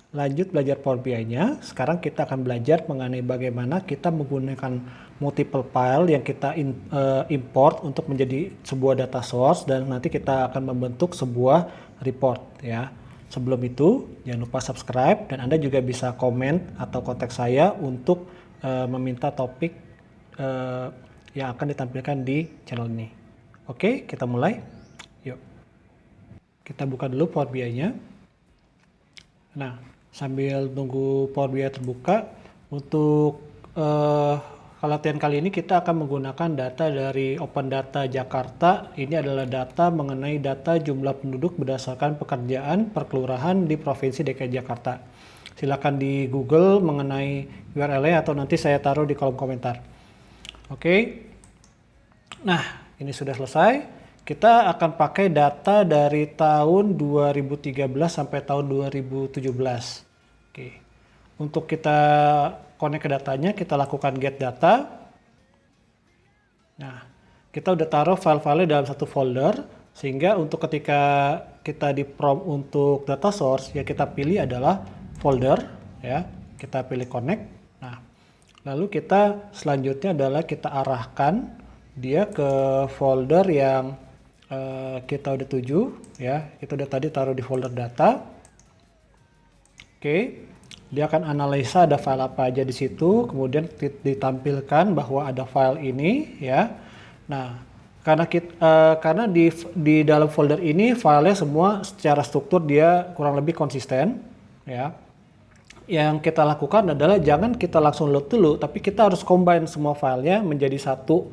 lanjut belajar Power BI-nya. Sekarang kita akan belajar mengenai bagaimana kita menggunakan multiple file yang kita import untuk menjadi sebuah data source dan nanti kita akan membentuk sebuah report ya. Sebelum itu, jangan lupa subscribe dan Anda juga bisa komen atau kontak saya untuk meminta topik yang akan ditampilkan di channel ini. Oke, kita mulai. Yuk. Kita buka dulu Power BI-nya. Nah, sambil nunggu Power BI terbuka, untuk latihan kali ini kita akan menggunakan data dari Open Data Jakarta. Ini adalah data mengenai data jumlah penduduk berdasarkan pekerjaan perkelurahan di Provinsi DKI Jakarta. Silakan di Google mengenai URL-nya atau nanti saya taruh di kolom komentar. Oke. Nah, ini sudah selesai. Kita akan pakai data dari tahun 2013 sampai tahun 2017. Oke. Untuk kita connect ke datanya, kita lakukan get data. Nah, kita udah taruh file-file dalam satu folder, sehingga untuk ketika kita di prompt untuk data source, yang kita pilih adalah folder, ya. Kita pilih connect. Nah, lalu kita selanjutnya adalah kita arahkan dia ke folder yang kita udah tuju, ya. Kita udah tadi taruh di folder data. Oke. Dia akan analisa ada file apa aja di situ, kemudian ditampilkan bahwa ada file ini, ya. Nah, karena di dalam folder ini filenya semua secara struktur dia kurang lebih konsisten, ya. Yang kita lakukan adalah jangan kita langsung load dulu, tapi kita harus combine semua filenya menjadi satu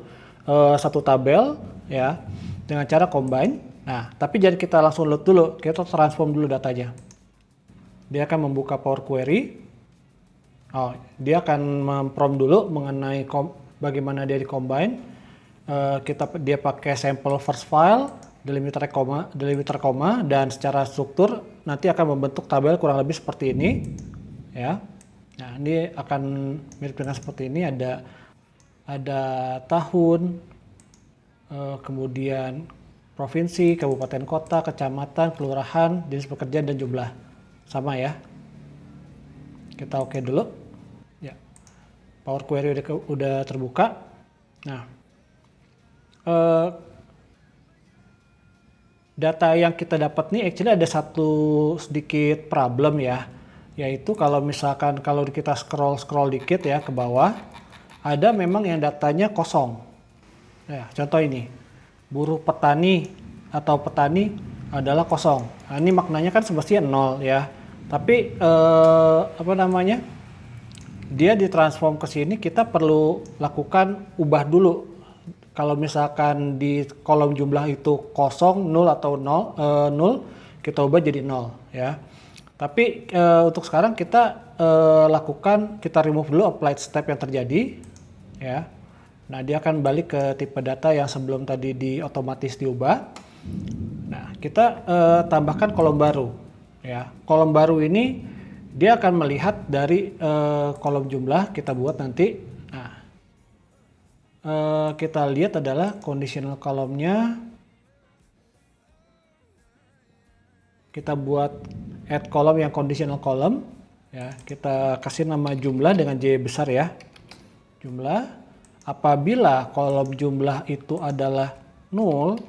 tabel, ya, dengan cara combine. Nah, tapi jangan kita langsung load dulu, kita transform dulu datanya. Dia akan membuka Power Query. Dia akan memprompt dulu mengenai bagaimana dia di-combine. Dia pakai sample first file, delimiter koma, dan secara struktur nanti akan membentuk tabel kurang lebih seperti ini. Ya. Nah, ini akan mirip dengan seperti ini. Ada tahun, kemudian provinsi, kabupaten kota, kecamatan, kelurahan, jenis pekerjaan, dan jumlah. Sama ya. Kita oke dulu. Ya. Power Query udah terbuka. Nah, data yang kita dapat nih actually ada satu sedikit problem ya. Yaitu kalau misalkan kalau kita scroll dikit ya ke bawah, ada memang yang datanya kosong. Nah, contoh ini. Buruh petani atau petani adalah kosong. Nah, ini maknanya kan semestinya 0 ya. Tapi dia ditransform ke sini, kita perlu lakukan ubah dulu. Kalau misalkan di kolom jumlah itu kosong, 0 atau 0, kita ubah jadi 0 ya. Tapi untuk sekarang kita kita remove dulu applied step yang terjadi ya. Nah, dia akan balik ke tipe data yang sebelum tadi otomatis diubah. Nah, kita tambahkan kolom baru. Ya, kolom baru ini dia akan melihat dari kolom jumlah kita buat nanti. Nah, kita lihat adalah conditional kolomnya. Kita buat add kolom yang conditional column. Ya, kita kasih nama jumlah dengan J besar ya. Jumlah. Apabila kolom jumlah itu adalah 0,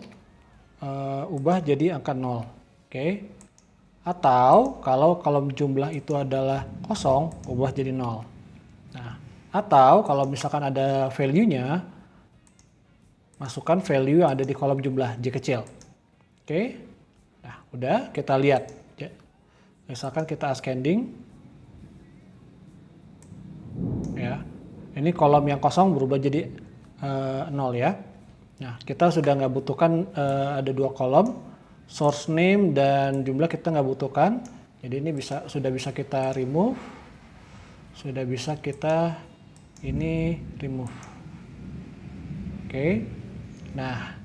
ubah jadi angka 0. Oke. Atau kalau kolom jumlah itu adalah kosong, ubah jadi 0. Nah, atau kalau misalkan ada value-nya, masukkan value yang ada di kolom jumlah J kecil. Oke. Nah, udah kita lihat. Misalkan kita ascending. Ya. Ini kolom yang kosong berubah jadi 0 ya. Nah, kita sudah nggak butuhkan ada dua kolom. Source name dan jumlah kita nggak butuhkan, jadi ini sudah bisa kita remove, sudah bisa kita ini remove. Oke. Nah,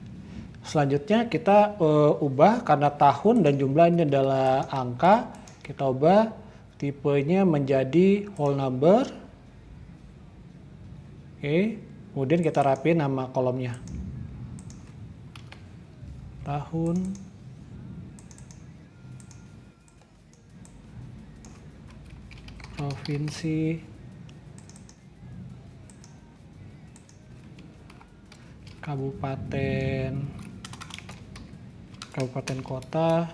selanjutnya kita ubah karena tahun dan jumlah ini adalah angka, kita ubah tipenya menjadi whole number. Oke. Kemudian kita rapiin nama kolomnya. Tahun. provinsi, kabupaten, kabupaten kota,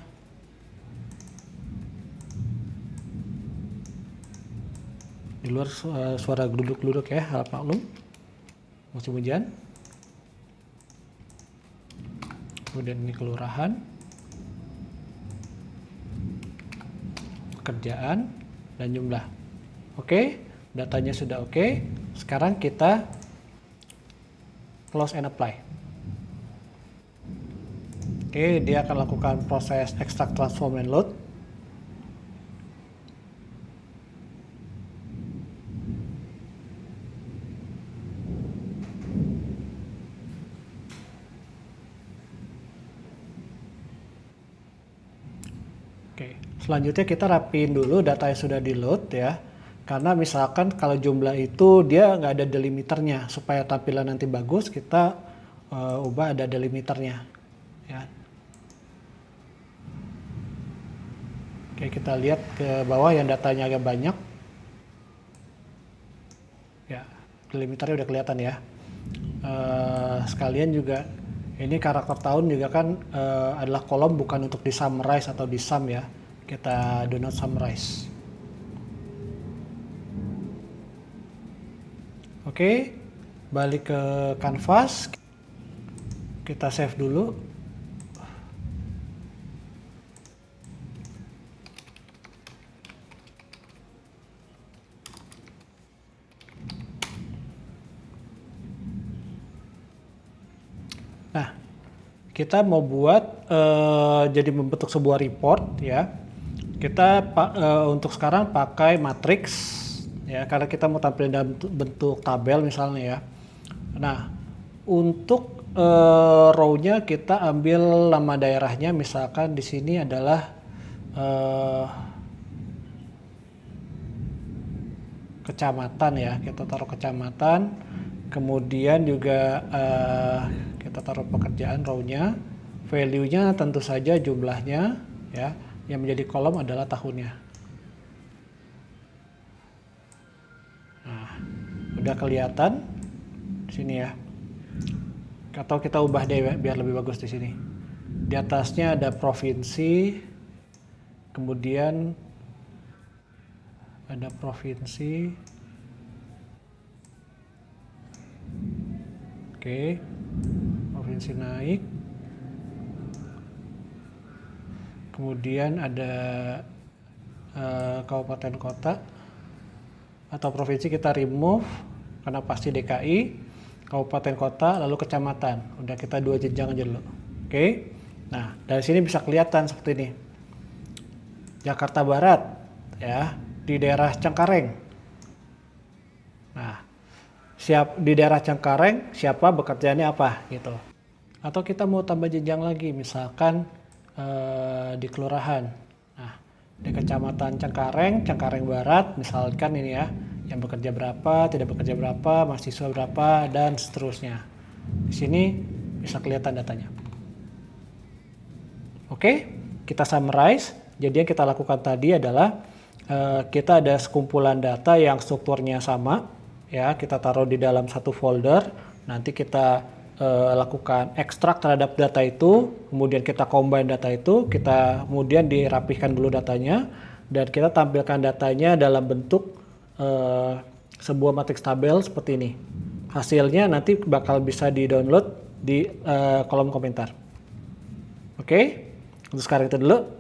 di luar suara geluduk-geluduk ya, harap maklum, musim hujan. Kemudian ini kelurahan, pekerjaan, dan jumlah. Oke, datanya sudah oke. Sekarang kita close and apply. Oke, dia akan lakukan proses extract, transform, and load. Oke, selanjutnya kita rapiin dulu data yang sudah di load ya. Karena misalkan kalau jumlah itu dia nggak ada delimiternya, supaya tampilan nanti bagus kita ubah ada delimiternya ya. Oke, kita lihat ke bawah yang datanya agak banyak ya, delimiternya udah kelihatan ya. Sekalian juga ini karakter tahun juga kan adalah kolom bukan untuk di summarize atau di sum ya, kita do not summarize. Oke, balik ke canvas, kita save dulu. Nah, kita mau buat jadi membentuk sebuah report ya. Kita untuk sekarang pakai matrix ya, karena kita mau tampilin dalam bentuk tabel misalnya ya. Nah, untuk row-nya kita ambil nama daerahnya, misalkan di sini adalah kecamatan ya, kita taruh kecamatan. Kemudian juga kita taruh pekerjaan row-nya, value-nya tentu saja jumlahnya ya, yang menjadi kolom adalah tahunnya. Nah, udah kelihatan di sini ya. Atau kita ubah deh biar lebih bagus di sini. Di atasnya ada provinsi, kemudian ada provinsi. Oke, provinsi naik. Kemudian ada kabupaten kota. Atau provinsi kita remove karena pasti DKI, kabupaten kota, lalu kecamatan. Udah kita dua jenjang aja dulu. Oke. Nah, dari sini bisa kelihatan seperti ini. Jakarta Barat ya, di daerah Cengkareng. Nah, di daerah Cengkareng siapa bekerjaannya apa gitu. Atau kita mau tambah jenjang lagi, misalkan di kelurahan. Di kecamatan Cengkareng, Cengkareng Barat, misalkan ini ya, yang bekerja berapa, tidak bekerja berapa, mahasiswa berapa, dan seterusnya. Di sini bisa kelihatan datanya. Oke, kita summarize. Jadi yang kita lakukan tadi adalah kita ada sekumpulan data yang strukturnya sama, ya, kita taruh di dalam satu folder. Nanti kita lakukan ekstrak terhadap data itu, kemudian kita combine data itu, kita kemudian dirapihkan dulu datanya, dan kita tampilkan datanya dalam bentuk sebuah matriks tabel seperti ini. Hasilnya nanti bakal bisa di-download di kolom komentar. Oke, untuk sekarang itu dulu.